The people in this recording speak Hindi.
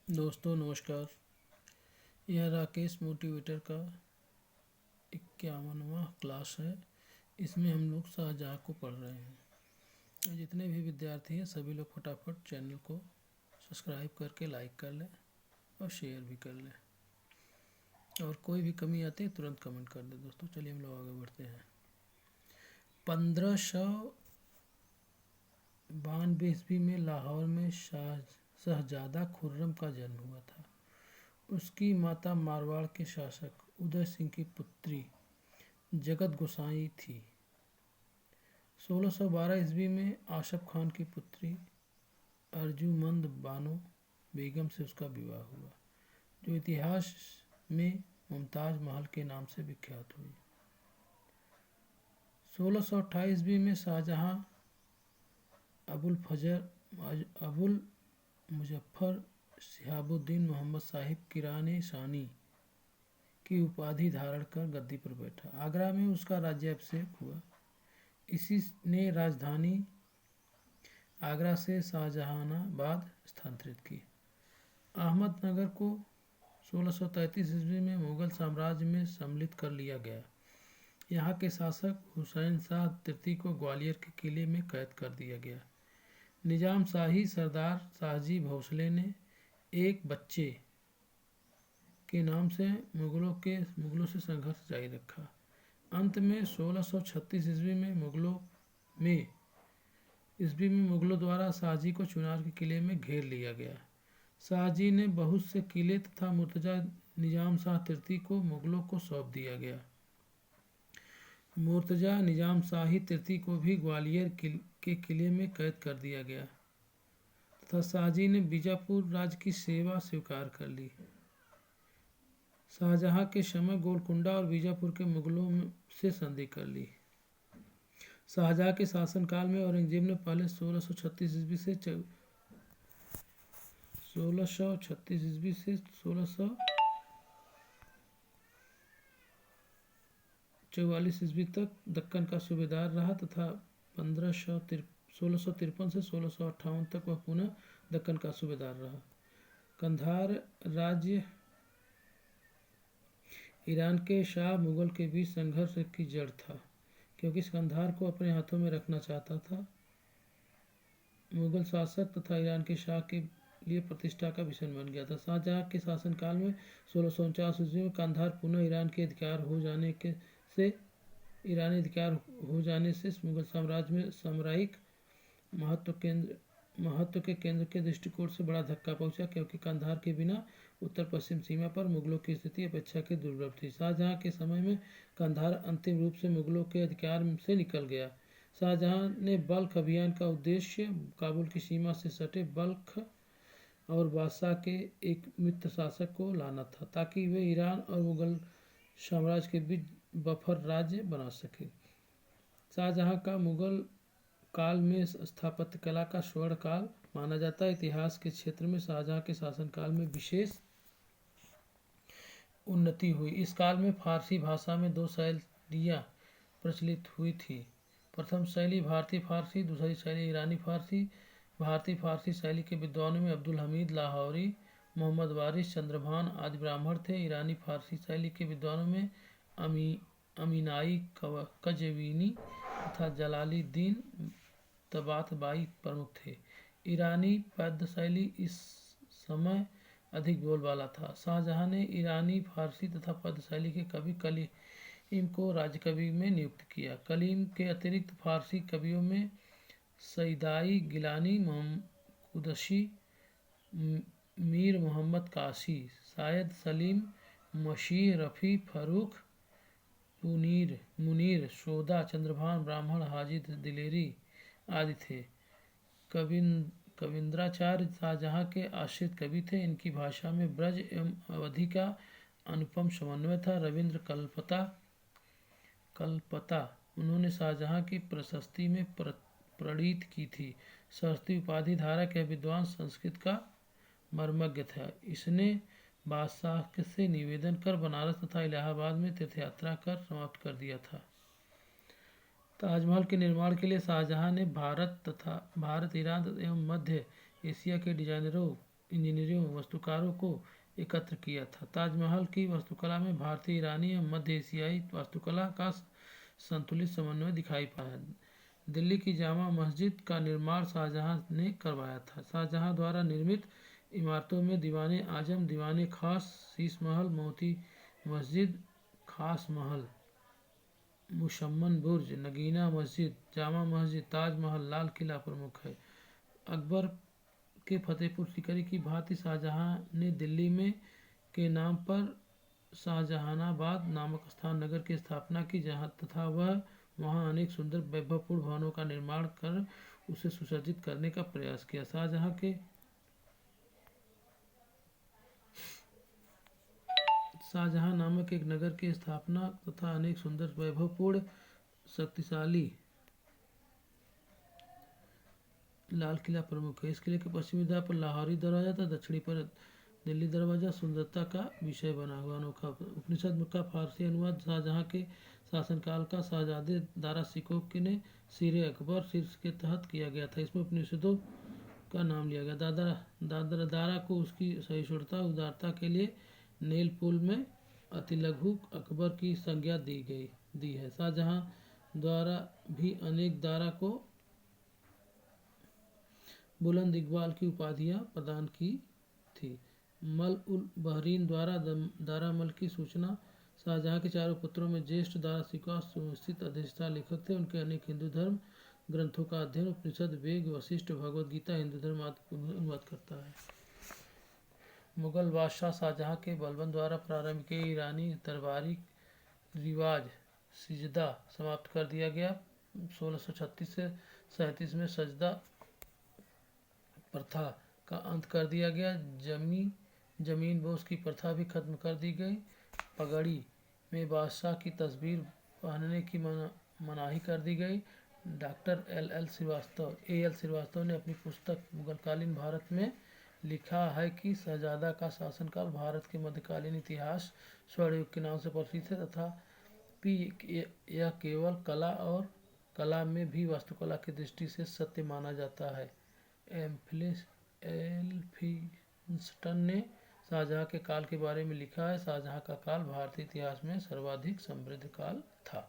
दोस्तों नमस्कार। यह राकेश मोटिवेटर का 51वां क्लास है। इसमें हम लोग शाहजहाँ को पढ़ रहे हैं। जितने भी विद्यार्थी हैं सभी लोग फटाफट चैनल को सब्सक्राइब करके लाइक कर लें और शेयर भी कर लें, और कोई भी कमी आती है तुरंत कमेंट कर दें। दोस्तों चलिए हम लोग आगे बढ़ते हैं। 1592 ईस्वी में लाहौर में शहजादा खुर्रम का जन्म हुआ था। उसकी माता मारवाड़ के शासक उदय सिंह की पुत्री जगत गोसाई थी। 1612 ईस्वी में आशफ खान की पुत्री अर्जुमंद बानो बेगम से उसका विवाह हुआ, जो इतिहास में मुमताज महल के नाम से विख्यात हुई। 1628 ईस्वी में शाहजहां अबुल मुजफ्फर शिहाबुद्दीन मोहम्मद साहिब किराने शानी की उपाधि धारण कर गद्दी पर बैठा। आगरा में उसका राज्याभिषेक हुआ। इसी ने राजधानी आगरा से शाहजहानाबाद स्थानांतरित की। अहमदनगर को 1633 ईस्वी में मुगल साम्राज्य में सम्मिलित कर लिया गया। यहाँ के शासक हुसैन शाह तृतीय को ग्वालियर के किले में कैद कर दिया गया। निजाम शाही सरदार शाहजी भोसले ने एक बच्चे के नाम से मुगलों से संघर्ष जारी रखा। अंत में 1636 ईस्वी में मुगलों द्वारा शाहजी को चुनार के किले में घेर लिया गया। शाहजी ने बहुत से किले तथा मुर्तजा निजाम शाह तृतीय को मुगलों को सौंप दिया गया। मुर्तजा निजाम शाही तृतीय को भी ग्वालियर के किले में कैद कर दिया गया तथा शाहजी ने बीजापुर राज्य की सेवा स्वीकार कर ली। शाहजहां के समय गोलकुंडा और बीजापुर के मुगलों से संधि कर ली। शाहजहां के शासनकाल में औरंगजेब ने पहले 1636 ईस्वी से 1644 ईस्वी तक दक्कन का सूबेदार रहा तथा 1653 से 1658 तक वह पुनः दक्कन का सूबेदार रहा। कंधार राज्य ईरान के शाह मुगल के बीच संघर्ष की जड़ था, क्योंकि कंधार को अपने हाथों में रखना चाहता था। मुगल शासक तथा ईरान के शाह के लिए प्रतिष्ठा का विषय बन गया था। शाहजहां के शासनकाल में 1649 ईस्वी में कंधार पुनः ईरानी अधिकार हो जाने से मुगल साम्राज्य में सामरिक महत्व के केंद्र के दृष्टिकोण से बड़ा धक्का पहुंचा, क्योंकि कंधार के बिना उत्तर पश्चिम सीमा पर मुगलों की स्थिति अपेक्षाकृत दुर्लभ थी। शाहजहां के समय में कंधार अंतिम रूप से मुगलों के अधिकार से निकल गया। शाहजहां ने बल्ख अभियान का उद्देश्य काबुल की सीमा से सटे बल्ख और बादशाह के एक मित्र शासक को लाना था, ताकि वे ईरान और मुगल साम्राज्य के बीच बफर राज्य बना सके। शाहजहां का मुगल काल में स्थापत्य कला का स्वर्ण काल माना जाता है। इतिहास के क्षेत्र में शाहजहां के शासनकाल में विशेष उन्नति हुई। इस काल में फारसी भाषा में 2 शैलियाँ प्रचलित हुई थी। प्रथम शैली भारतीय फारसी, दूसरी शैली ईरानी फारसी। भारतीय फारसी शैली के विद्वानों में अब्दुल हमीद लाहौरी, मोहम्मद वारिस, चंद्रभान आदि ब्राह्मण थे। ईरानी फारसी शैली के विद्वानों में अमीनाई कजवीनी तथा जलालुद्दीन तबातबाई प्रमुख थे। ईरानी पद्य शैली इस समय अधिक बोलबाला था। शाहजहां ने ईरानी फारसी तथा पद्य शैली के कवि कलीम को राजकवि में नियुक्त किया। कलीम के अतिरिक्त फारसी कवियों में सईदाई गिलानी, कुदशी, मीर मोहम्मद काशी, सायद सलीम, मशीह रफ़ी, फर्रुख, मुनीर, शोदा, चंद्रभान ब्राह्मण, हाजी दिलेरी आदि थे। कविंद्राचार्य शाहजहां के आश्रित कवि थे। इनकी भाषा में ब्रज एवं अवधी का अनुपम समन्वय था। रविंद्र कल्पता उन्होंने शाहजहां की प्रशस्ति में प्रणीत की थी। सरस्वती उपाधि धारक यह विद्वान संस्कृत का मर्मज्ञ था। इसने बादशाह से निवेदन कर बनारस तथा इलाहाबाद में तीर्थयात्रा कर समाप्त कर दिया था। ताजमहल के निर्माण के लिए शाहजहां ने भारत, ईरान एवं मध्य एशिया के डिजाइनरों इंजीनियरों वास्तुकारों को एकत्र किया था। ताजमहल की वास्तुकला में भारतीय, ईरानी और मध्य एशियाई वास्तुकला का संतुलित समन्वय दिखाई पाया। दिल्ली की जामा मस्जिद का निर्माण शाहजहां ने करवाया था। शाहजहां द्वारा निर्मित इमारतों में दीवाने आजम, दीवाने खास, शीश महल, मोती मस्जिद, खास महल, मुशम्मन बुर्ज, नगीना मस्जिद, जामा मस्जिद, ताजमहल, लाल किला प्रमुख है। अकबर के फतेहपुर सीकरी की भांति शाहजहां ने दिल्ली में के नाम पर शाहजहानाबाद नामक स्थान नगर की स्थापना की, जहां तथा वह वहां अनेक सुंदर वैभवपूर्ण भवनों का निर्माण कर उसे सुसज्जित करने का प्रयास किया। शाहजहां नामक एक नगर की स्थापना तथा अनेक सुंदर वैभवपूर्ण शक्तिशाली लाल किला प्रमुख है। इस किले के पश्चिमी द्वार पर लाहौरी दरवाजा था, दक्षिणी पर दिल्ली दरवाजा सुंदरता का विषय बना हुआ अनोखा। उपनिषद का फारसी अनुवाद शाहजहां के शासनकाल का शहजादे दारा शिकोह ने सिर अकबर शीर्ष के तहत किया गया था। इसमें उपनिषदों का नाम लिया गया। दारा को उसकी सहिष्णुता उदारता के लिए नेल पुल में अतिलघु अकबर की संज्ञा दी है। शाहजहां द्वारा भी अनेक दारा को बुलंद इकबाल की उपाधियां प्रदान की थी। मल उल बहरीन द्वारा दारामल की सूचना। शाहजहां के चारों पुत्रों में ज्येष्ठ दारा शिकोह सुस्थित अधिष्ठा लेखक थे। उनके अनेक हिंदू धर्म ग्रंथों का अध्ययन उपनिषद, वेद, वशिष्ठ, भगवद गीता, हिंदू धर्म आदि अनुवाद करता है। मुगल बादशाह शाहजहां के बलबन द्वारा प्रारंभ के ईरानी दरबारी रिवाज सिजदा समाप्त कर दिया गया। 1636 से 37 में सजदा प्रथा का अंत कर दिया गया। जमीन बोस की प्रथा भी खत्म कर दी गई। पगड़ी में बादशाह की तस्वीर पहनने की मनाही कर दी गई। डॉक्टर ए एल श्रीवास्तव ने अपनी पुस्तक मुगलकालीन भारत में लिखा है कि शहजादा का शासनकाल भारत के मध्यकालीन इतिहास स्वर्ण युग के नाम से प्रसिद्ध है, तथा यह केवल कला में भी वास्तुकला की दृष्टि से सत्य माना जाता है। एल्फिंस्टन ने शाहजहां के काल के बारे में लिखा है। शाहजहां का काल भारतीय इतिहास में सर्वाधिक समृद्ध काल था।